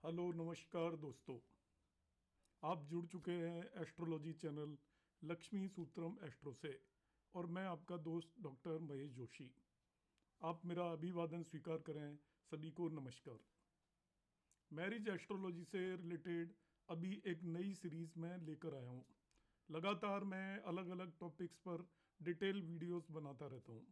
Hello नमस्कार दोस्तों। आप जुड़ चुके हैं एस्ट्रोलॉजी चैनल लक्ष्मी सूत्रम एस्ट्रो से और मैं आपका दोस्त डॉक्टर महेश जोशी। आप मेरा अभिवादन स्वीकार करें। सभी को नमस्कार। मैरिज एस्ट्रोलॉजी से रिलेटेड अभी एक नई सीरीज़ में लेकर आया हूँ। लगातार मैं अलग अलग टॉपिक्स पर डिटेल वीडियोस बनाता रहता हूँ।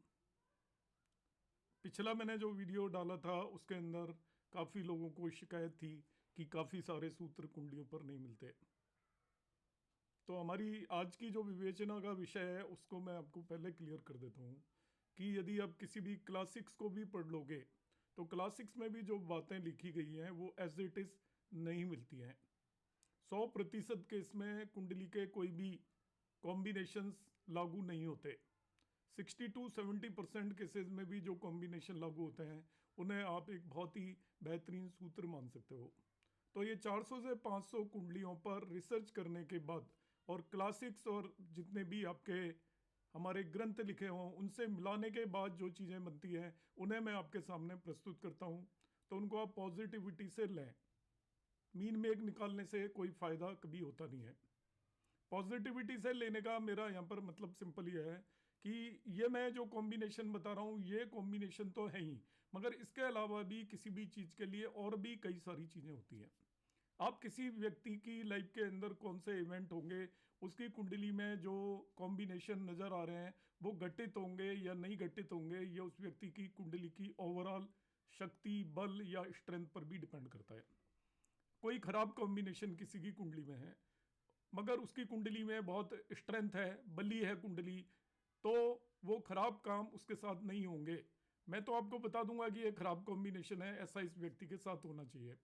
पिछला मैंने जो वीडियो डाला था उसके अंदर काफ़ी लोगों को शिकायत थी कि काफ़ी सारे सूत्र कुंडलियों पर नहीं मिलते। तो हमारी आज की जो विवेचना का विषय है उसको मैं आपको पहले क्लियर कर देता हूँ कि यदि आप किसी भी क्लासिक्स को भी पढ़ लोगे तो क्लासिक्स में भी जो बातें लिखी गई हैं वो एज इट इज़ नहीं मिलती हैं। 100% केस में कुंडली के कोई भी कॉम्बिनेशंस लागू नहीं होते। 60 to 70% केसेस में भी जो कॉम्बिनेशन लागू होते हैं उन्हें आप एक बहुत ही बेहतरीन सूत्र मान सकते हो। तो ये 400 से 500 कुंडलियों पर रिसर्च करने के बाद और क्लासिक्स और जितने भी आपके हमारे ग्रंथ लिखे हों उनसे मिलाने के बाद जो चीज़ें बनती हैं उन्हें मैं आपके सामने प्रस्तुत करता हूँ। तो उनको आप पॉजिटिविटी से लें। मीन मेघ निकालने से कोई फ़ायदा कभी होता नहीं है। पॉजिटिविटी से लेने का मेरा यहाँ पर मतलब सिंपल ये है कि ये मैं जो कॉम्बिनेशन बता रहा हूँ ये कॉम्बिनेशन तो है ही, मगर इसके अलावा भी किसी भी चीज़ के लिए और भी कई सारी चीज़ें होती हैं। आप किसी व्यक्ति की लाइफ के अंदर कौन से इवेंट होंगे, उसकी कुंडली में जो कॉम्बिनेशन नज़र आ रहे हैं वो घटित होंगे या नहीं घटित होंगे, ये उस व्यक्ति की कुंडली की ओवरऑल शक्ति, बल या स्ट्रेंथ पर भी डिपेंड करता है। कोई खराब कॉम्बिनेशन किसी की कुंडली में है मगर उसकी कुंडली में बहुत स्ट्रेंथ है, बली है कुंडली, तो वो खराब काम उसके साथ नहीं होंगे। मैं तो आपको बता दूंगा कि ये खराब कॉम्बिनेशन है, ऐसा इस व्यक्ति के साथ होना चाहिए।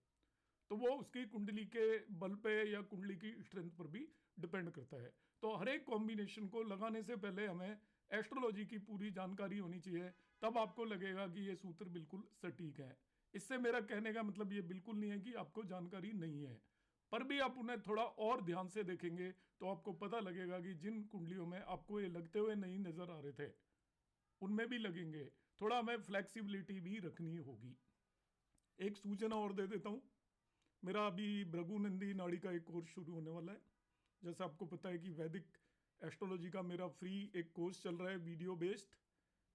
तो वो उसकी कुंडली के बल पे या कुंडली की स्ट्रेंथ पर भी डिपेंड करता है। तो हर एक कॉम्बिनेशन को लगाने से पहले हमें एस्ट्रोलॉजी की पूरी जानकारी होनी चाहिए, तब आपको लगेगा कि ये सूत्र बिल्कुल सटीक है। इससे मेरा कहने का मतलब ये बिल्कुल नहीं है कि आपको जानकारी नहीं है, पर भी आप उन्हें थोड़ा और ध्यान से देखेंगे तो आपको पता लगेगा कि जिन कुंडलियों में आपको ये लगते हुए नहीं नजर आ रहे थे उनमें भी लगेंगे। थोड़ा हमें फ्लेक्सिबिलिटी भी रखनी होगी। एक सूचना और दे देता हूँ। मेरा अभी भृगुनंदी नाड़ी का एक कोर्स शुरू होने वाला है। जैसा आपको पता है कि वैदिक एस्ट्रोलॉजी का मेरा फ्री एक कोर्स चल रहा है वीडियो बेस्ड,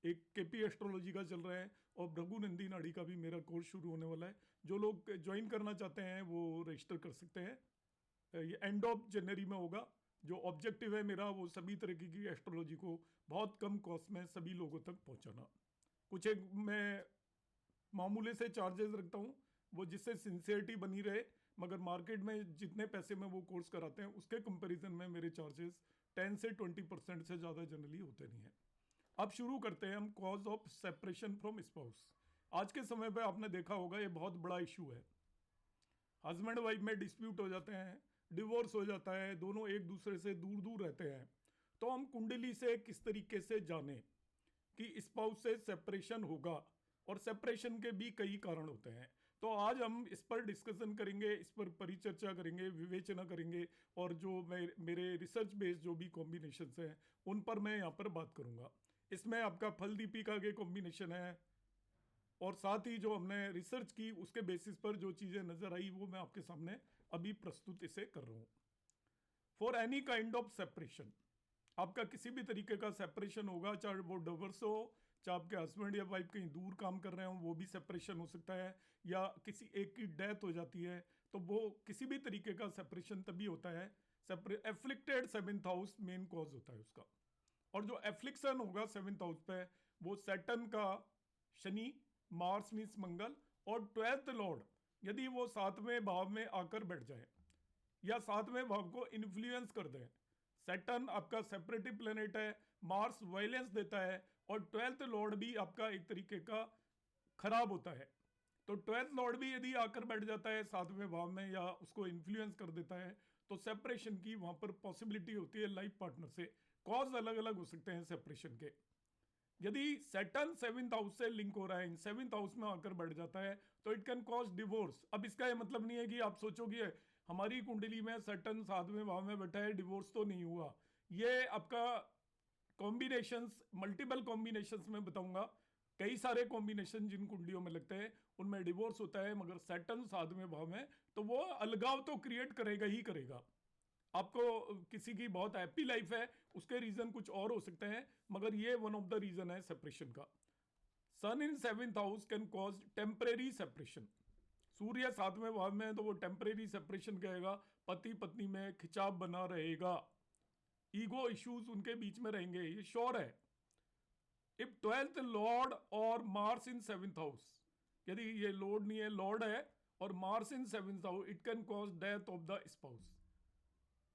एक केपी एस्ट्रोलॉजी का चल रहा है और भृगुनंदी नाड़ी का भी मेरा कोर्स शुरू होने वाला है। जो लोग ज्वाइन करना चाहते हैं वो रजिस्टर कर सकते हैं। ये एंड ऑफ जनवरी में होगा। जो ऑब्जेक्टिव है मेरा वो सभी तरीके की एस्ट्रोलॉजी को बहुत कम कॉस्ट में सभी लोगों तक पहुंचाना। कुछ एक मैं मामूली से चार्जेस रखता हूँ वो जिससे सिंसियरिटी बनी रहे, मगर मार्केट में जितने पैसे में वो कोर्स कराते हैं उसके कंपैरिजन में मेरे चार्जेस 10 से 20% से ज़्यादा जनरली होते नहीं हैं। अब शुरू करते हैं हम cause of separation from spouse. आज के समय पे आपने देखा होगा ये बहुत बड़ा इशू है। हस्बैंड वाइफ में डिस्प्यूट हो जाते हैं, डिवोर्स हो जाता है, दोनों एक दूसरे से दूर दूर रहते हैं। तो हम कुंडली से किस तरीके से जानें कि स्पाउस से सेपरेशन होगा, और सेपरेशन के भी कई कारण होते हैं। तो आज हम इस पर डिस्कशन करेंगे, इस पर परिचर्चा करेंगे, विवेचना करेंगे और जो मेरे रिसर्च बेस्ड जो भी कॉम्बिनेशंस हैं उन पर मैं यहाँ पर बात करूँगा। इसमें आपका फल दीपिका के कॉम्बिनेशन है और साथ ही जो हमने रिसर्च की उसके बेसिस पर जो चीज़ें नज़र आई वो मैं आपके सामने अभी प्रस्तुत इसे कर रहा हूँ। For any kind of separation, आपका किसी भी तरीके का सेपरेशन होगा, चाहे वो डिवोर्स हो, चाहे आपके हस्बैंड या वाइफ कहीं दूर काम कर रहे हो वो भी सेपरेशन हो सकता है, या किसी एक की डेथ हो जाती है तो वो किसी भी तरीके का सेपरेशन तभी होता है। Afflicted seventh house main cause होता है उसका। और जो एफ्लिक्शन होगा सेवेंथ हाउस पे वो सैटर्न का शनि, मार्स मीन्स मंगल, और 12th लॉर्ड यदि वो 7वें भाव में आकर बैठ जाए या 7वें भाव को इन्फ्लुएंस कर दें। सैटर्न आपका सेपरेटिव प्लेनेट है, मार्स वायलेंस देता है और 12th लॉर्ड भी आपका एक तरीके का खराब होता है। तो 12th लॉर्ड भी यदि आकर बैठ जाता है 7वें भाव में या उसको इन्फ्लुएंस कर देता है तो सेपरेशन की वहां पर पॉसिबिलिटी होती है लाइफ पार्टनर से। कॉज अलग अलग हो सकते हैं सेपरेशन के। यदि सैटर्न 7th हाउस से लिंक हो रहा है, इन 7th हाउस में आकर बैठ जाता है तो इट कैन कॉज डिवोर्स। अब इसका यह मतलब नहीं है कि आप सोचोगे हमारी कुंडली में सैटर्न 7वें भाव में बैठा है डिवोर्स तो नहीं हुआ। ये आपका कॉम्बिनेशंस, मल्टीपल कॉम्बिनेशंस में बताऊंगा। कई सारे कॉम्बिनेशन जिन कुंडलियों में लगते हैं उनमें डिवोर्स होता है, मगर सैटर्न 7वें भाव में तो वो अलगाव तो क्रिएट करेगा ही करेगा। आपको किसी की बहुत हैप्पी लाइफ है, उसके रीजन कुछ और हो सकते हैं, मगर ये वन ऑफ द रीजन है सेपरेशन का। Sun in 7th house can cause temporary separation. सूर्य 7वें भाव में है तो वो टेम्परेरी सेपरेशन कहेगा, पति पत्नी में खिंचाव बना रहेगा, ईगो इश्यूज उनके बीच में रहेंगे, ये श्योर है। इफ 12th लॉर्ड और मार्स इन 7th हाउस, यदि ये लॉर्ड नहीं है, लॉर्ड है और Mars in 7th house, it can cause death of the spouse.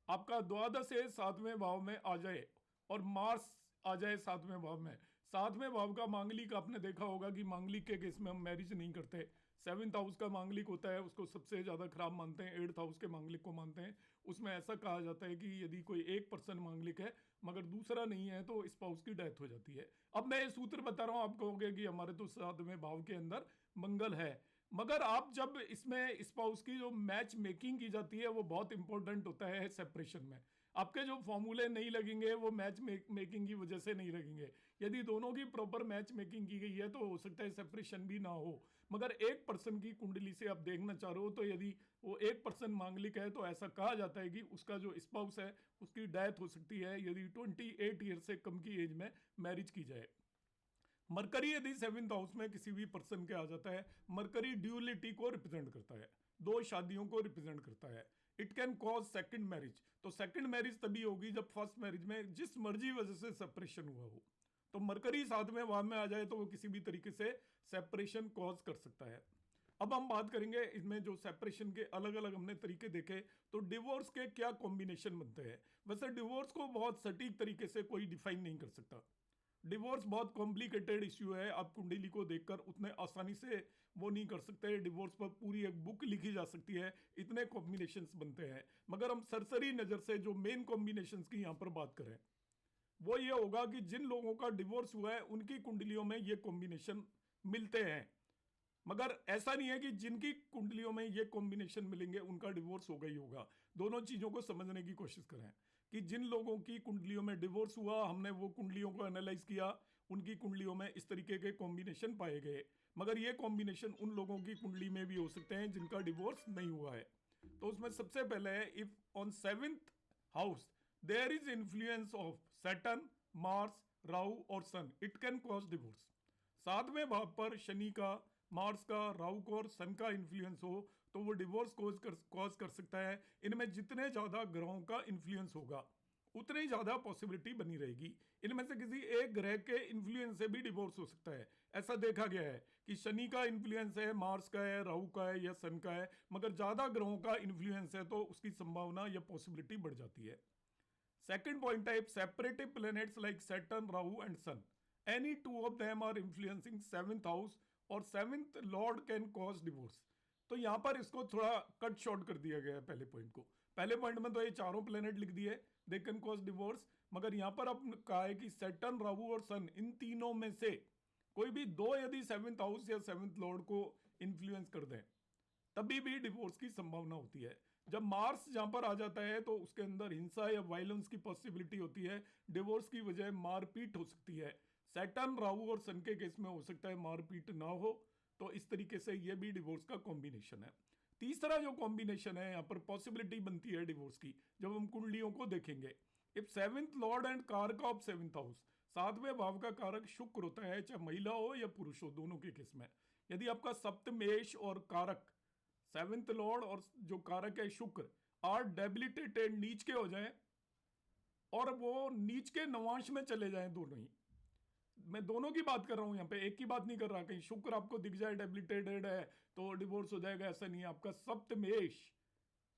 आपका द्वादश से 7वें भाव में आ जाए और मार्स आ जाए 7वें भाव में। 7वें भाव का मांगलिक आपने देखा होगा कि मांगलिक के केस में हम मैरिज नहीं करते। 7th हाउस का मांगलिक होता है, उसको सबसे ज़्यादा खराब मानते हैं, 8th हाउस के मांगलिक को मानते हैं। उसमें ऐसा कहा जाता है कि यदि कोई एक पर्सन मांगलिक है मगर दूसरा नहीं है तो स्पाउस की डेथ हो जाती है। अब मैं ये सूत्र बता रहा हूँ, आप कहोगे कि हमारे तो 7वें भाव के अंदर मंगल है, मगर आप जब इसमें स्पाउस की जो मैच मेकिंग की जाती है वो बहुत इंपॉर्टेंट होता है सेपरेशन में। आपके जो फॉर्मूले नहीं लगेंगे वो मैच मेकिंग की वजह से नहीं लगेंगे। यदि दोनों की प्रॉपर मैच मेकिंग की गई है तो हो सकता है सेपरेशन भी ना हो। मगर एक पर्सन की कुंडली से आप देखना चाह रहे हो तो यदि वो एक पर्सन मांगलिक है तो ऐसा कहा जाता है कि उसका जो स्पाउस है उसकी डेथ हो सकती है यदि 28 ईयर से कम की एज में मैरिज की जाए। मरकरी यदि 7th हाउस में किसी भी पर्सन के आ जाता है, मरकरी ड्यूलिटी को रिप्रेजेंट करता है, दो शादियों को रिप्रेजेंट करता है। It can cause second marriage. तो सेकंड मैरिज तभी होगी जब फर्स्ट मैरिज में जिस मर्जी वजह से सेपरेशन हुआ हो। तो मरकरी 7वें भाव में आ जाए तो वो किसी भी तरीके से सेपरेशन कॉज कर सकता है। अब हम बात करेंगे इसमें जो सेपरेशन के अलग अलग हमने तरीके देखे, तो डिवोर्स के क्या कॉम्बिनेशन बनते हैं। वैसे डिवोर्स को बहुत सटीक तरीके से कोई डिफाइन नहीं कर सकता। डिवोर्स बहुत कॉम्प्लिकेटेड इश्यू है, आप कुंडली को देखकर उतने आसानी से वो नहीं कर सकते। डिवोर्स पर पूरी एक बुक लिखी जा सकती है, इतने कॉम्बिनेशंस बनते हैं। मगर हम सरसरी नज़र से जो मेन कॉम्बिनेशंस की यहाँ पर बात करें वो ये होगा कि जिन लोगों का डिवोर्स हुआ है उनकी कुंडलियों में ये कॉम्बिनेशन मिलते हैं। मगर ऐसा नहीं है कि जिनकी कुंडलियों में ये कॉम्बिनेशन मिलेंगे उनका डिवोर्स हो गई होगा। दोनों चीज़ों को समझने की कोशिश करें कि जिन लोगों की कुंडलियों में डिवोर्स हुआ, हमने वो कुंडलियों को एनालाइज किया, उनकी कुंडलियों में इस तरीके के कॉम्बिनेशन पाए गए। मगर ये कॉम्बिनेशन उन लोगों की कुंडली में भी हो सकते हैं जिनका डिवोर्स नहीं हुआ है। तो उसमें सबसे पहले है, if on 7th house there is influence of Saturn, Mars, Rahu और Sun, it can cause divorce. 7वें भाव पर शनि का, मार्स का, राहु का और सन का इन्फ्लुएंस हो तो वो डिवोर्स कॉज कर सकता है। इनमें जितने ज़्यादा ग्रहों का इन्फ्लुएंस होगा उतनी ही ज़्यादा पॉसिबिलिटी बनी रहेगी। इनमें से किसी एक ग्रह के इन्फ्लुएंस से भी डिवोर्स हो सकता है। ऐसा देखा गया है कि शनि का इन्फ्लुएंस है, मार्स का है, राहु का है या सन का है, मगर ज़्यादा ग्रहों का इन्फ्लुएंस है तो उसकी संभावना या पॉसिबिलिटी बढ़ जाती है। सेकेंड पॉइंट है, separative planets like Saturn, Rahu and Sun, any two of them are influencing 7th house और 7th Lord can cause divorce. तो यहां पर इसको थोड़ा कट शॉर्ट कर दिया गया है पहले पॉइंट को। पहले पॉइंट में तो ये चारों प्लेनेट लिख दिए, दे कैन कॉज डिवोर्स, मगर यहां पर अब कहा है कि सैटर्न, राहु और सन, इन तीनों में से कोई भी दो यदि 7th हाउस या 7th लॉर्ड को इन्फ्लुएंस कर दें तभी भी डिवोर्स की संभावना होती है। जब मार्स जहां पर आ जाता है तो उसके अंदर हिंसा या वायलेंस की पॉसिबिलिटी होती है, डिवोर्स की वजह मारपीट हो सकती है। सैटर्न, राहु और सन के केस में हो सकता है मारपीट ना हो, तो इस तरीके से ये भी डिवोर्स का कॉम्बिनेशन है। तीसरा जो कॉम्बिनेशन है यहाँ पर पॉसिबिलिटी बनती है डिवोर्स की, जब हम कुंडलियों को देखेंगे। इफ 7th लॉर्ड एंड कारक ऑफ 7th हाउस, 7वें भाव का कारक शुक्र होता है, चाहे महिला हो या पुरुष हो, दोनों के केस में। यदि आपका सप्तमेश और कारक 7th लॉर्ड और जो कारक है शुक्र आर डेबिलिटेटेड, नीच के हो जाए और वो नीच के नवांश में चले जाएं दोनों ही, मैं दोनों की बात कर रहा हूं, यहां पे एक की बात नहीं कर रहा। कहीं शुक्र आपको दिख जाए डेबिलिटेटेड है तो डिवोर्स हो जाएगा, ऐसा नहीं है। आपका सप्तमेश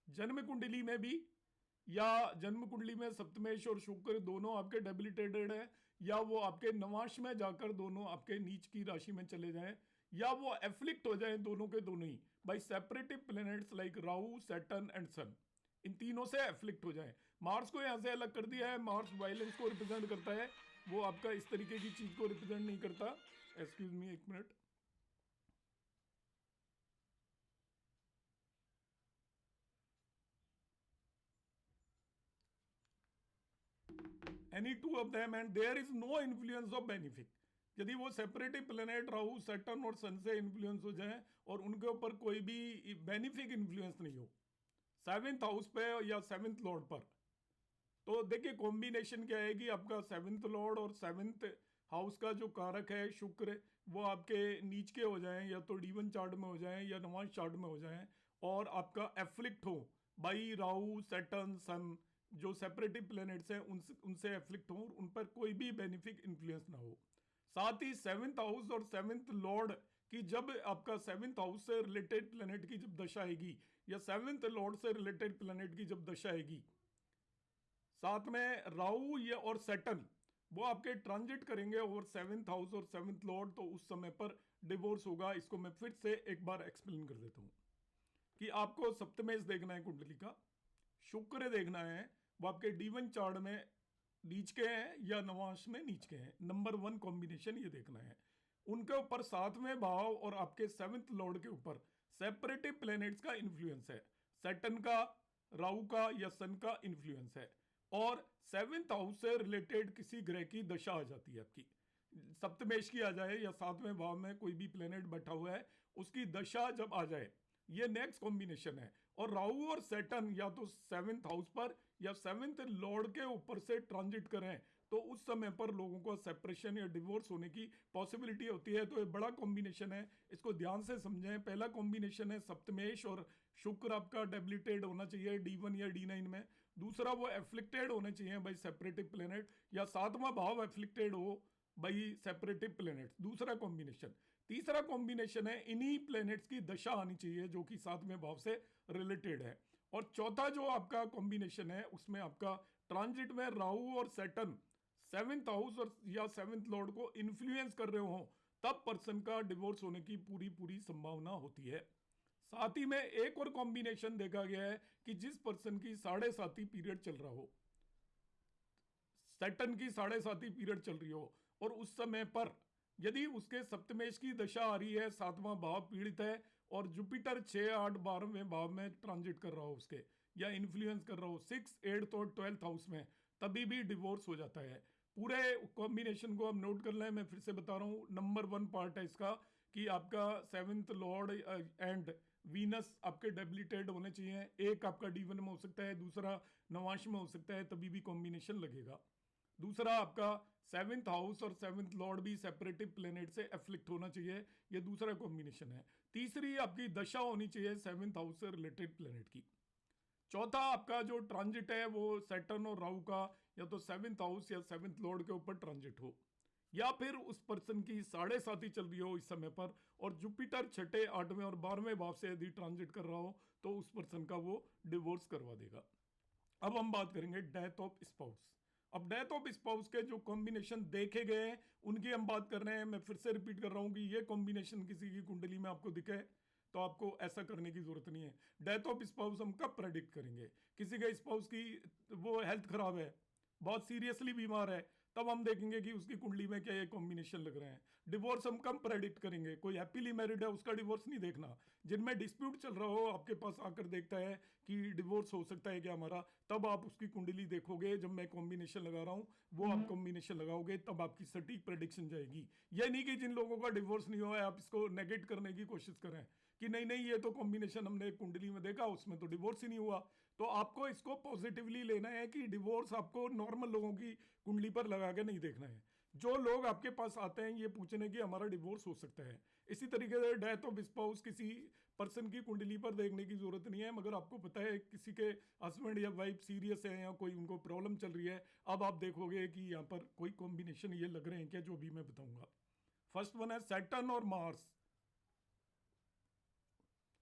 जन्म कुंडली में भी, या जन्म कुंडली में सप्तमेश और शुक्र दोनों आपके डेबिलिटेटेड है, या वो आपके नवांश में जाकर दोनों आपके नीच की राशि में चले जाएं, या वो एफ्लिक्ट हो जाएं दोनों के दोनों ही by separative planets like Rahu, Saturn and sun, इन तीनों से एफ्लिक्ट हो जाए। मार्स को यहां से अलग कर दिया है, मार्स वायलेंस को रिप्रेजेंट करता है, वो आपका इस तरीके की चीज को रिप्रेजेंट नहीं करता। एक्सक्यूज मी एक minute. Any two of them and there is no influence of benefic, यदि वो सेपरेटिव प्लेनेट राहु सैटर्न और सन से इन्फ्लुएंस हो जाए और उनके ऊपर कोई भी बेनिफिक इन्फ्लुएंस नहीं हो 7th हाउस पे या 7th लॉर्ड पर, तो देखिए कॉम्बिनेशन क्या है कि आपका 7th लॉर्ड और 7th हाउस का जो कारक है शुक्र, वो आपके नीच के हो जाएं या तो D1 चार्ट में हो जाएं या नवांश चार्ट में हो जाएं और आपका एफ्लिक्ट हो बाई राहु सैटर्न सन, जो सेपरेटिव प्लैनेट्स हैं उनसे एफ्लिक्ट हो और उन पर कोई भी बेनिफिक इन्फ्लुएंस ना हो। साथ ही 7th हाउस और 7th लॉर्ड की जब आपका 7th हाउस से रिलेटेड प्लैनेट की जब दशा आएगी या 7th लॉर्ड से रिलेटेड प्लैनेट की जब दशा आएगी, साथ में राहु या और सैटर्न वो आपके ट्रांजिट करेंगे ओवर 7th हाउस और 7th लॉर्ड, तो उस समय पर डिवोर्स होगा। इसको मैं फिर से एक बार एक्सप्लेन कर देता हूं कि आपको सप्तमेश देखना है कुंडली का, शुक्र देखना है वो आपके D1 चार्ट में नीच के हैं या नवांश में नीच के हैं, नंबर 1 कॉम्बिनेशन ये देखना है। उनके ऊपर 7वें भाव और आपके 7th लॉर्ड के ऊपर सेपरेटिव प्लैनेट्स का इन्फ्लुएंस है, सैटर्न का, राहु का या सन का इन्फ्लुएंस है और 7th हाउस से रिलेटेड किसी ग्रह की दशा आ जाती है आपकी, सप्तमेश की आ जाए या 7वें भाव में कोई भी प्लैनेट बैठा हुआ है उसकी दशा जब आ जाए, ये नेक्स्ट कॉम्बिनेशन है। और राहु और सैटर्न या तो 7th हाउस पर या 7th लॉर्ड के ऊपर से ट्रांजिट करें तो उस समय पर लोगों को सेपरेशन या डिवोर्स होने की पॉसिबिलिटी होती है। तो ये बड़ा कॉम्बिनेशन है, इसको ध्यान से समझें। पहला कॉम्बिनेशन है सप्तमेश और शुक्र आपका डेबिलिटेड होना चाहिए D1 या D9 में, दूसरा वो एफ्लिक्टेड होने चाहिए बाई सेपरेटिव प्लैनेट या 7वां भाव एफ्लिक्टेड हो बाई सेपरेटिव प्लैनेट, दूसरा कॉम्बिनेशन। तीसरा कॉम्बिनेशन है इन्हीं प्लैनेट्स की दशा आनी चाहिए जो कि 7वें भाव से रिलेटेड है। और चौथा जो आपका कॉम्बिनेशन है उसमें आपका ट्रांजिट में राहु और सैटर्न 7th हाउस और या 7th लॉर्ड को इन्फ्लुएंस कर रहे हो, तब पर्सन का डिवोर्स होने की पूरी संभावना होती है। साथ ही में एक और कॉम्बिनेशन देखा गया है कि जिस पर्सन की 7.5 पीरियड चल रहा हो, सैटर्न की 7.5 पीरियड चल रही हो और उस समय पर यदि उसके सप्तमेश की दशा आ रही है, 7वां भाव पीड़ित है और जुपिटर 6, 8, 12वें भाव में ट्रांजिट कर रहा हो उसके या इन्फ्लुएंस कर रहा हो 6, 8 और 12th हाउस में, तभी भी डिवोर्स हो जाता है। पूरे कॉम्बिनेशन को आप नोट कर लें, मैं फिर से बता रहा हूँ। नंबर 1 पार्ट है इसका कि आपका 7th लॉर्ड एंड वीनस आपके डेबिलिटेड होने चाहिए, एक आपका D1 में हो सकता है, दूसरा नवांश में हो सकता है, तभी भी कॉम्बिनेशन लगेगा। दूसरा आपका 7th हाउस और 7th लॉर्ड भी सेपरेटिव प्लैनेट से एफ्लिक्ट होना चाहिए, ये दूसरा कॉम्बिनेशन है। तीसरी आपकी दशा होनी चाहिए 7th हाउस से रिलेटेड प्लैनेट की। चौथा आपका जो ट्रांजिट है वो सैटर्न और राहु का या तो 7th हाउस या 7th लॉर्ड के ऊपर ट्रांजिट हो, या फिर उस पर्सन की 7.5 चल रही हो इस समय पर और जुपिटर 6, 8वें और 12वें भाव से यदि ट्रांजिट कर रहा हो तो उस पर्सन का वो डिवोर्स करवा देगा। अब हम बात करेंगे डेथ ऑफ स्पाउस। अब डेथ ऑफ स्पाउस के जो कॉम्बिनेशन देखे गए हैं उनकी हम बात कर रहे हैं। मैं फिर से रिपीट कर रहा हूं कि ये कॉम्बिनेशन किसी की कुंडली में आपको दिखे तो आपको ऐसा करने की जरूरत नहीं है। डेथ ऑफ स्पाउस हम कब प्रेडिक्ट करेंगे? किसी के स्पाउस की वो हेल्थ खराब है, बहुत सीरियसली बीमार है, तब हम देखेंगे कि उसकी कुंडली में क्या ये कॉम्बिनेशन लग रहे हैं। डिवोर्स हम कम प्रेडिक्ट करेंगे, कोई हैप्पीली मैरिड है उसका डिवोर्स नहीं देखना। जिनमें डिस्प्यूट चल रहा हो आपके पास आकर देखता है कि डिवोर्स हो सकता है क्या हमारा, तब आप उसकी कुंडली देखोगे। जब मैं कॉम्बिनेशन लगा रहा हूं वो आप कॉम्बिनेशन लगाओगे तब आपकी सटीक प्रेडिक्शन जाएगी। यह नहीं कि जिन लोगों का डिवोर्स नहीं हुआ है आप इसको नेगेट करने की कोशिश करें कि नहीं नहीं ये तो कॉम्बिनेशन हमने एक कुंडली में देखा उसमें तो डिवोर्स ही नहीं हुआ। तो आपको इसको पॉजिटिवली लेना है कि डिवोर्स आपको नॉर्मल लोगों की कुंडली पर लगा के नहीं देखना है। जो लोग आपके पास आते हैं ये पूछने कि हमारा डिवोर्स हो सकता है, इसी तरीके से डेथ ऑफ स्पाउस किसी पर्सन की कुंडली पर देखने की जरूरत नहीं है। मगर आपको पता है किसी के हस्बैंड या वाइफ सीरियस है या कोई उनको प्रॉब्लम चल रही है, अब आप देखोगे कि यहाँ पर कोई कॉम्बिनेशन ये लग रहे हैं क्या जो भी मैं बताऊंगा। फर्स्ट वन है सैटर्न और मार्स।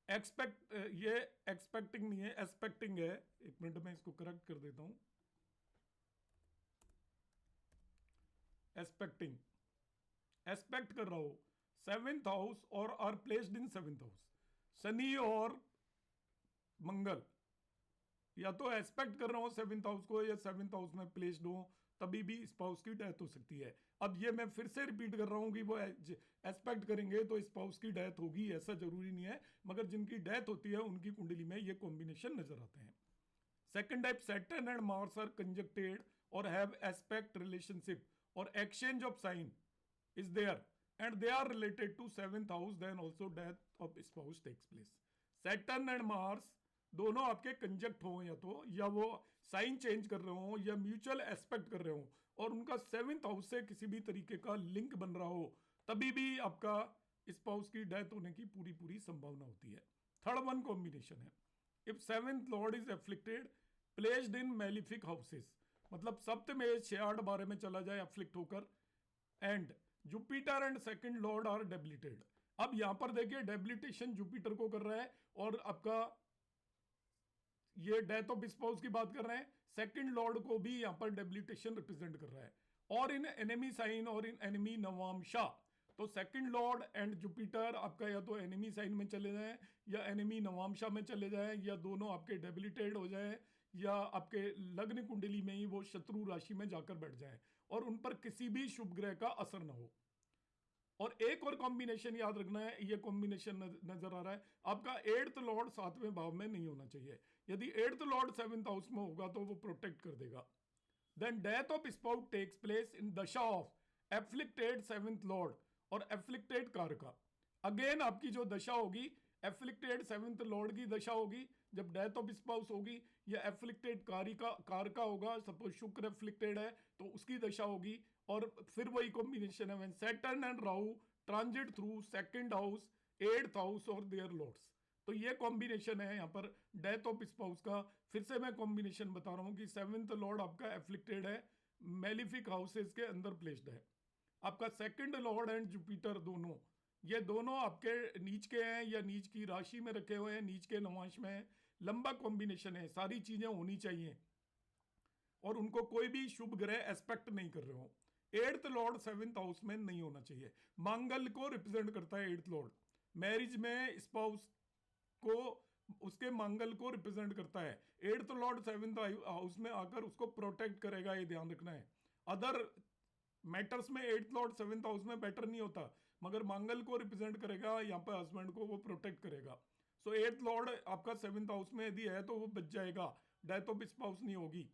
एक्सपेक्ट ये एक्सपेक्टिंग नहीं है, एक्सपेक्टिंग है। एक मिनट में इसको करेक्ट कर देता हूं। एक्सपेक्टिंग, एक्सपेक्ट कर रहा हो 7th हाउस और are placed in 7th house. Shani और मंगल या तो एक्सपेक्ट कर रहा हूं 7th हाउस को या 7th हाउस में प्लेस्ड हो, तभी भी स्पाउस की डेथ हो सकती है। अब ये मैं फिर से रिपीट कर रहा हूं कि वो एक्सपेक्ट करेंगे तो स्पाउस की डेथ होगी, ऐसा जरूरी नहीं है। मगर जिनकी डेथ होती है उनकी कुंडली में ये कॉम्बिनेशन नजर आते हैं। Second type, Saturn and Mars are conjuncted और हैव एस्पेक्ट रिलेशनशिप और exchange of sign is there and they are related to 7th house, then also death of spouse takes place. Saturn and Mars दोनों आपके कंजक्ट हो या वो sign change कर रहे हो या म्यूचुअल एस्पेक्ट कर रहे हो और उनका 7th हाउस से किसी भी तरीके का लिंक बन रहा हो, तभी भी आपका स्पाउस की डेथ होने की पूरी पूरी संभावना होती है. थर्ड वन कॉम्बिनेशन है, if 7th lord is afflicted placed in malefic houses, मतलब सप्तम 6 8 12 में चला जाए अफ्लिक्ट होकर, and Jupiter and second lord are debilitated. अब यहां पर देखिए डेबिलिटेशन जुपिटर को कर रहा है और आपका ये डेथ ऑफ स्पाउस की बात कर रहे हैं, सेकंड लॉर्ड को भी यहां पर डेबिलिटेशन रिप्रेजेंट कर रहा है. और इन एनिमी साइन और इन एनिमी नवामशा, तो सेकंड लॉर्ड एंड जुपिटर आपका या तो एनिमी साइन में चले जाएं या एनिमी नवामशा में चले जाएं या दोनों आपके डेबिलिटेड हो जाएं या आपके लग्न कुंडली में ही वो शत्रु राशि में जाकर बैठ जाएं और उन पर किसी भी शुभ ग्रह का असर ना हो. और एक और कॉम्बिनेशन याद रखना है, ये कॉम्बिनेशन नजर आ रहा है आपका 8th लॉर्ड 7वें भाव में नहीं होना चाहिए. यदि 8th लॉर्ड 7th हाउस में होगा तो वो प्रोटेक्ट कर देगा. Then death of spouse takes place in दशा ऑफ एफ्लिक्टेड 7th लॉर्ड और एफ्लिक्टेड कारका. अगेन आपकी जो दशा होगी एफ्लिक्टेड 7th लॉर्ड की दशा होगी जब डेथ ऑफ स्पाउस होगी, या एफ्लिक्टेड कारका होगा, सपोज शुक्र एफ्लिक्टेड है तो उसकी दशा होगी. और फिर वही कॉम्बिनेशन है when Saturn and Rahu transit through second house 8th house और देयर लॉर्ड्स. तो ये कॉम्बिनेशन है यहाँ पर डेथ ऑफ स्पाउस का. फिर से मैं कॉम्बिनेशन बता रहा हूँ कि 7th लॉर्ड आपका एफ्लिक्टेड है, मेलिफिक हाउसेस के अंदर प्लेस्ड है. आपका सेकंड लॉर्ड एंड जुपिटर दोनों, ये दोनों आपके नीच के हैं या नीच की राशि में रखे हुए हैं, नीच के नवांश में है. लंबा कॉम्बिनेशन है, सारी चीजें होनी चाहिए और उनको कोई भी शुभ ग्रह एस्पेक्ट नहीं कर रहे हो. 8th लॉर्ड 7th हाउस में नहीं होना चाहिए. मंगल को रिप्रेजेंट करता है 8th लॉर्ड, मैरिज में स्पाउस को उसके मंगल को रिप्रेजेंट करता है. 8th लॉर्ड 7th हाउस में आकर उसको प्रोटेक्ट करेगा, ये ध्यान रखना है. अदर मैटर्स में 8th लॉर्ड 7th हाउस में बेटर नहीं होता, मगर मंगल को रिप्रेजेंट करेगा, यहाँ पर हस्बैंड को वो प्रोटेक्ट करेगा. सो 8th लॉर्ड आपका 7th हाउस में यदि है तो वो बच जाएगा, डेथ ऑफ स्पाउस नहीं होगी.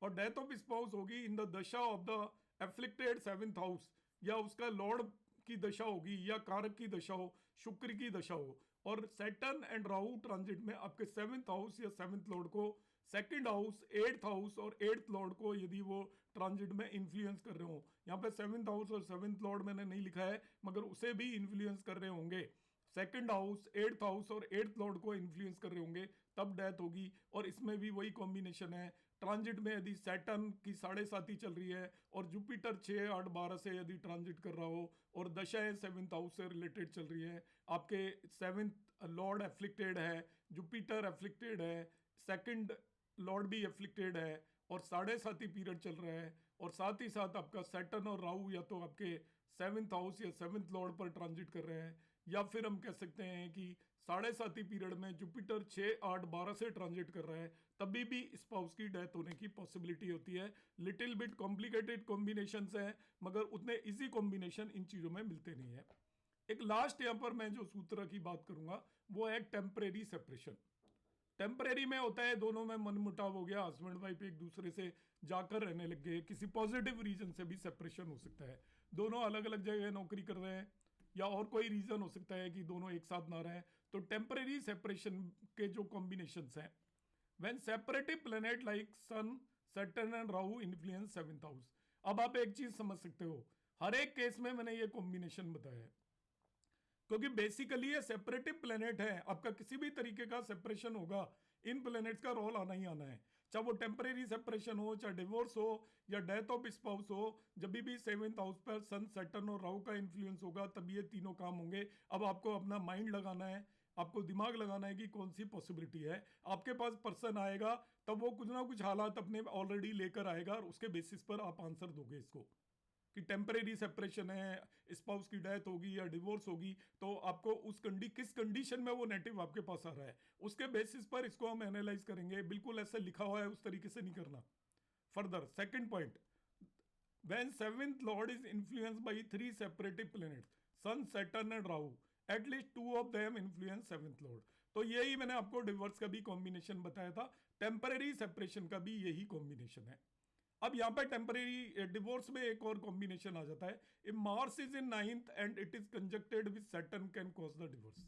और डेथ ऑफ स्पाउस होगी इन द दशा of the afflicted 7th house, या उसका लॉर्ड की दशा होगी या कारक की दशा हो, शुक्र की दशा हो. और सैटर्न एंड राहु ट्रांजिट में आपके 7th हाउस या 7th लॉर्ड को, सेकंड हाउस 8th हाउस और 8th लॉर्ड को यदि वो ट्रांजिट में इन्फ्लुएंस कर रहे हो, यहाँ पे 7th हाउस और 7th लॉर्ड मैंने नहीं लिखा है मगर उसे भी इन्फ्लुएंस कर रहे होंगे, सेकंड हाउस 8th हाउस और 8th लॉर्ड को इन्फ्लुएंस कर रहे होंगे, तब डेथ होगी. और इसमें भी वही कॉम्बिनेशन है, ट्रांजिट में यदि सैटर्न की 7.5 चल रही है और जुपिटर 6 8 12 से यदि ट्रांजिट कर रहा हो और दशाएं 7th हाउस से रिलेटेड चल रही है, आपके 7th लॉर्ड एफ्लिक्टेड है, जुपिटर एफ्लिक्टेड है, सेकंड लॉर्ड भी एफ्लिक्टेड है और 7.5 पीरियड चल रहा है, और साथ ही साथ आपका सैटर्न और राहु या तो आपके 7th हाउस या 7th लॉर्ड पर ट्रांजिट कर रहे हैं, या फिर हम कह सकते हैं कि 7.5 पीरियड में जुपिटर 6 8 12 से ट्रांजिट कर रहा है, तभी भी स्पाउस की डेथ होने की पॉसिबिलिटी होती है. लिटिल बिट कॉम्प्लिकेटेड कॉम्बिनेशंस हैं मगर उतने इजी कॉम्बिनेशन इन चीज़ों में मिलते नहीं है. एक लास्ट यहाँ पर मैं जो सूत्र की बात करूंगा वो है टेम्परेरी सेपरेशन. टेम्परेरी में होता है दोनों में मनमुटाव हो गया, हस्बैंड वाइफ एक दूसरे से जाकर रहने लग गए, किसी पॉजिटिव रीजन से भी सेपरेशन हो सकता है, दोनों अलग अलग जगह नौकरी कर रहे हैं या और कोई रीजन हो सकता है कि दोनों एक साथ ना रहें. तो टेम्परेरी सेपरेशन के जो कॉम्बिनेशंस हैं, when separative planet like Sun Saturn and Rahu influence 7th house. अब आप एक चीज समझ सकते हो, हर एक केस में मैंने ये कॉम्बिनेशन बताया है क्योंकि बेसिकली ये सेपरेटिव प्लैनेट है, आपका किसी भी तरीके का सेपरेशन होगा, इन प्लैनेट्स का रोल आना ही आना है, चाहे वो टेम्परेरी सेपरेशन हो, चाहे डिवोर्स हो या डेथ ऑफ स्पाउस हो. जब भी 7th हाउस पर सन सैटर्न और राहु का इन्फ्लुएंस होगा तब ये तीनों काम होंगे. अब आपको अपना माइंड लगाना है, आपको दिमाग लगाना है कि कौन सी पॉसिबिलिटी है. आपके पास पर्सन आएगा तब वो कुछ ना कुछ हालात अपने ऑलरेडी लेकर आएगा और उसके बेसिस पर आप आंसर दोगे इसको कि टेम्परेरी सेपरेशन है, स्पाउस की डेथ होगी या डिवोर्स होगी, तो आपको उस किस कंडीशन में वो नेटिव आपके पास आ रहा है उसके बेसिस पर इसको हम एनालाइज करेंगे. बिल्कुल ऐसे लिखा हुआ है उस तरीके से नहीं करना. Further second point, when 7th lord is influenced by 3 separative planets Sun Saturn and Rahu, at least 2 of them influence 7th lord. तो यही मैंने आपको डिवोर्स का भी कॉम्बिनेशन बताया था, टेम्परेरी सेपरेशन का भी यही कॉम्बिनेशन है. अब यहाँ पे टेम्परेरी डिवोर्स में एक और कॉम्बिनेशन आ जाता है, if Mars is in 9th and it is conjuncted with Saturn can cause the divorce.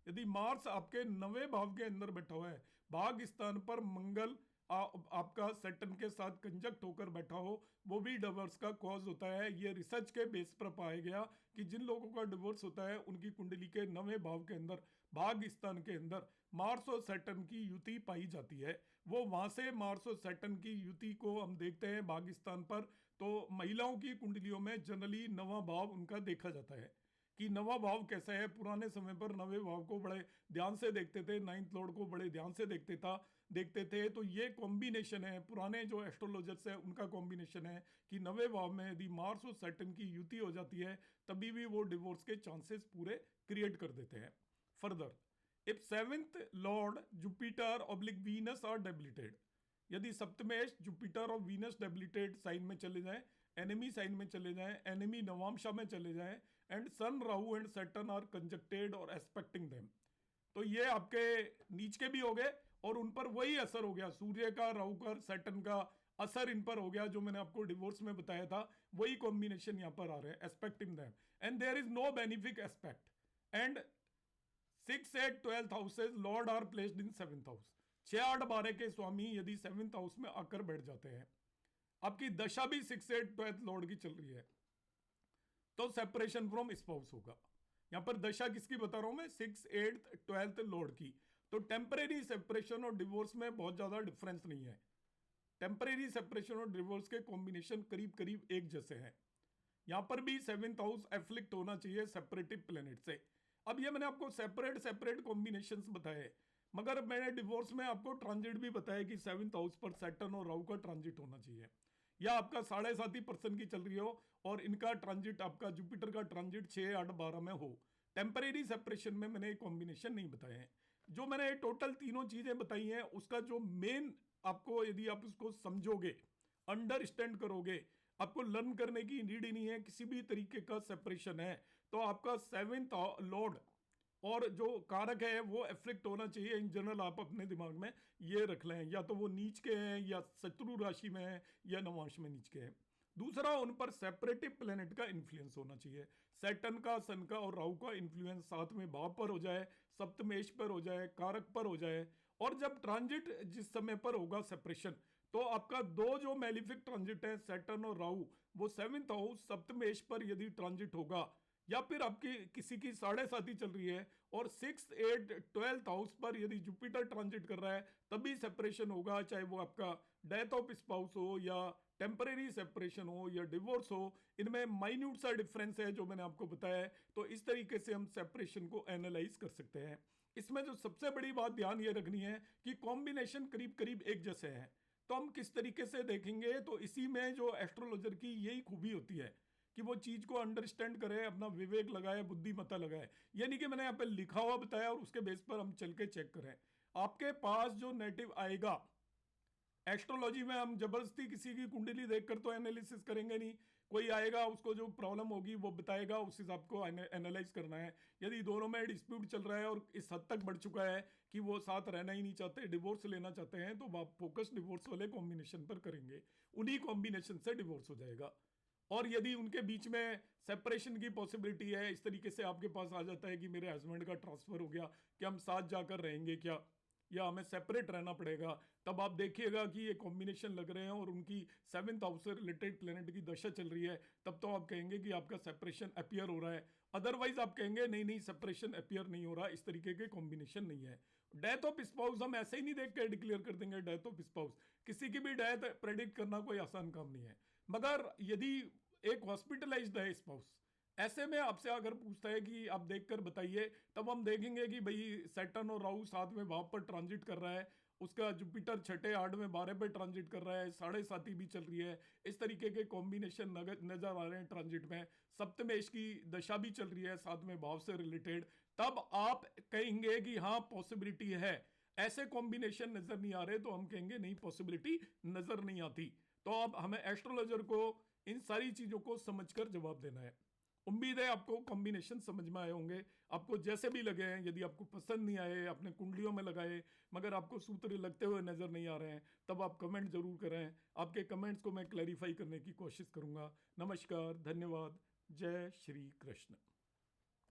यदि मार्स आपके 9वें भाव के अंदर बैठा हुआ है, भाग स्थान पर मंगल आपका सैटर्न के साथ कंजक्ट होकर बैठा हो, वो भी डिवोर्स का कॉज होता है। ये रिसर्च के बेस पर पाया गया कि जिन लोगों का डिवोर्स होता है उनकी कुंडली के 9वें भाव के अंदर भाग स्थान के अंदर मार्स और सैटर्न की युति पाई जाती है। वो वहां से मार्स और सैटर्न की युति को हम देखते हैं भाग स्थान पर, तो महिलाओं की कुंडलियों में जनरली 9वां भाव उनका देखा जाता है कि 9वां भाव कैसा है। पुराने समय पर 9वें भाव को बड़े ध्यान से देखते थे, 9th लॉर्ड को बड़े ध्यान से देखते थे। तो ये कॉम्बिनेशन है, पुराने जो एस्ट्रोलॉजर्स है उनका कॉम्बिनेशन है कि 9वें भाव में यदि मार्स और सैटर्न की युति हो जाती है तभी भी वो डिवोर्स के चांसेस पूरे क्रिएट कर देते हैं। Further, if 7th lord Jupiter oblique Venus are debilitated, यदि सप्तमेश जुपिटर और वीनस डेबिलिटेड साइन में चले जाएं, एनिमी साइन में चले जाएं, एनिमी नवांशा में चले जाएं, and sun Rahu and Saturn are conjuncted और एस्पेक्टिंग देम, तो ये आपके नीच के भी हो गए और उन पर वही असर हो गया, सूर्य का, राहु का, सैटर्न का असर इन पर हो गया जो मैंने आपको डिवोर्स में बताया था। वही कॉम्बिनेशन यहां पर आ रहे हैं, aspecting them, and there is no benefic aspect, and 6, 8, 12th houses lord are placed in 7th house. 6, 8, 12 के स्वामी यदि 7th हाउस में आकर बैठ जाते हैं, आपकी दशा भी 6, 8, 12th लॉर्ड की चल रही है, तो सेपरेशन फ्रॉम स्पाउस होगा। यहां पर दशा किसकी बता रहा हूं मैं, 6, 8, 12th लॉर्ड की। तो टेम्परेरी सेपरेशन और डिवोर्स में बहुत ज्यादा डिफरेंस नहीं है। टेम्परेरी सेपरेशन और डिवोर्स के कॉम्बिनेशन करीब करीब एक जैसे हैं। यहां पर भी 7th हाउस एफ्लिक्ट होना चाहिए सेपरेटिव प्लेनेट से। अब ये मैंने आपको सेपरेट सेपरेट कॉम्बिनेशंस बताए, मगर मैंने डिवोर्स में आपको ट्रांजिट भी बताया कि 7th हाउस पर सैटर्न और राहु का ट्रांजिट होना चाहिए, या आपका 7.5% की चल रही हो और इनका ट्रांजिट, आपका जुपिटर का ट्रांजिट 6, 8, 12 में हो। टेम्परेरी सेपरेशन में मैंने कॉम्बिनेशन नहीं बताए हैं। जो मैंने टोटल तीनों चीजें बताई हैं उसका जो मेन, आपको यदि आप उसको समझोगे, अंडरस्टैंड करोगे, आपको लर्न करने की नीड ही नहीं है, किसी भी तरीके का सेपरेशन है तो आपका 7th लॉर्ड और जो कारक है वो एफ्लिक्ट होना चाहिए। इन जनरल आप अपने दिमाग में ये रख लें, या तो वो नीच के हैं या शत्रु राशि में है या नवांश में नीच के हैं। दूसरा, उन पर सेपरेटिव प्लेनेट का इन्फ्लुएंस होना चाहिए। सैटर्न का, सन का और राहु का इन्फ्लुएंस 7वें भाव पर हो जाए, सप्तमेश पर हो जाए, कारक पर हो जाए। और जब ट्रांजिट जिस समय पर होगा सेपरेशन, तो आपका दो जो मैलिफिक ट्रांजिट है सैटर्न और राहु, वो 7th हाउस सप्तमेश पर यदि ट्रांजिट होगा, या फिर आपकी किसी की 7.5 चल रही है और 6, 8, 12th हाउस पर यदि जुपिटर ट्रांजिट कर रहा है, तभी सेपरेशन होगा। चाहे वो आपका डेथ ऑफ स्पाउस हो या टेम्परेरी सेपरेशन हो या डिवोर्स हो, इनमें माइन्यूट सा डिफरेंस है जो मैंने आपको बताया है। तो इस तरीके से हम सेपरेशन को एनालाइज कर सकते हैं। इसमें जो सबसे बड़ी बात ध्यान ये रखनी है कि कॉम्बिनेशन करीब करीब एक जैसे हैं, तो हम किस तरीके से देखेंगे, तो इसी में जो एस्ट्रोलॉजर की यही खूबी होती है कि वो चीज को अंडरस्टैंड करे, अपना विवेक लगाए, बुद्धिमत्ता लगाए। यानी कि मैंने यहाँ पे लिखा हुआ बताया और उसके बेस पर हम चल के चेक करें। आपके पास जो नेटिव आएगा, एस्ट्रोलॉजी में हम जबरदस्ती किसी की कुंडली देखकर तो एनालिसिस करेंगे नहीं। कोई आएगा, उसको जो प्रॉब्लम होगी वो बताएगा, उस हिसाब को एनालाइज करना है। यदि दोनों में डिस्प्यूट चल रहा है और इस हद तक बढ़ चुका है कि वो साथ रहना ही नहीं चाहते, डिवोर्स लेना चाहते हैं, तो आप फोकस डिवोर्स वाले कॉम्बिनेशन पर करेंगे, उन्हीं कॉम्बिनेशन से डिवोर्स हो जाएगा। और यदि उनके बीच में सेपरेशन की पॉसिबिलिटी है, इस तरीके से आपके पास आ जाता है कि मेरे हस्बैंड का ट्रांसफर हो गया, कि हम साथ जाकर रहेंगे क्या या हमें सेपरेट रहना पड़ेगा, तब आप देखिएगा कि ये कॉम्बिनेशन लग रहे हैं और उनकी 7th हाउस से रिलेटेड प्लेनेट की दशा चल रही है, तब तो आप कहेंगे कि आपका सेपरेशन अपीयर हो रहा है। अदरवाइज आप कहेंगे नहीं नहीं, सेपरेशन अपीयर नहीं हो रहा, इस तरीके के कॉम्बिनेशन नहीं है। डेथ ऑफ स्पाउस हम ऐसे ही नहीं देख के डिक्लेयर कर देंगे डेथ ऑफ स्पाउस। किसी की भी डेथ प्रेडिक्ट करना कोई आसान काम नहीं है। मगर यदि एक हॉस्पिटलाइज्ड है स्पाउस, ऐसे में आपसे अगर पूछता है कि आप देखकर बताइए, तब हम देखेंगे कि भाई सैटर्न और राहु 7वें भाव पर ट्रांजिट कर रहा है, उसका जुपिटर 6, 8, 12 पे ट्रांजिट कर रहा है, 7.5 भी चल रही है, इस तरीके के कॉम्बिनेशन नजर आ रहे हैं ट्रांजिट में। सप्तमेश की दशा भी चल रही है 7वें भाव से रिलेटेड, तब आप कहेंगे कि हाँ पॉसिबिलिटी है। ऐसे कॉम्बिनेशन नजर नहीं आ रहे तो हम कहेंगे नहीं, पॉसिबिलिटी नजर नहीं आती। तो अब हमें एस्ट्रोलॉजर को इन सारी चीजों को समझकर जवाब देना है। उम्मीद है आपको कॉम्बिनेशन समझ में आए होंगे। आपको जैसे भी लगे हैं, यदि आपको पसंद नहीं आए, अपने कुंडलियों में लगाए मगर आपको सूत्र लगते हुए नजर नहीं आ रहे हैं, तब आप कमेंट जरूर करें। आपके कमेंट्स को मैं क्लैरिफाई करने की कोशिश करूंगा। नमस्कार, धन्यवाद, जय श्री कृष्ण।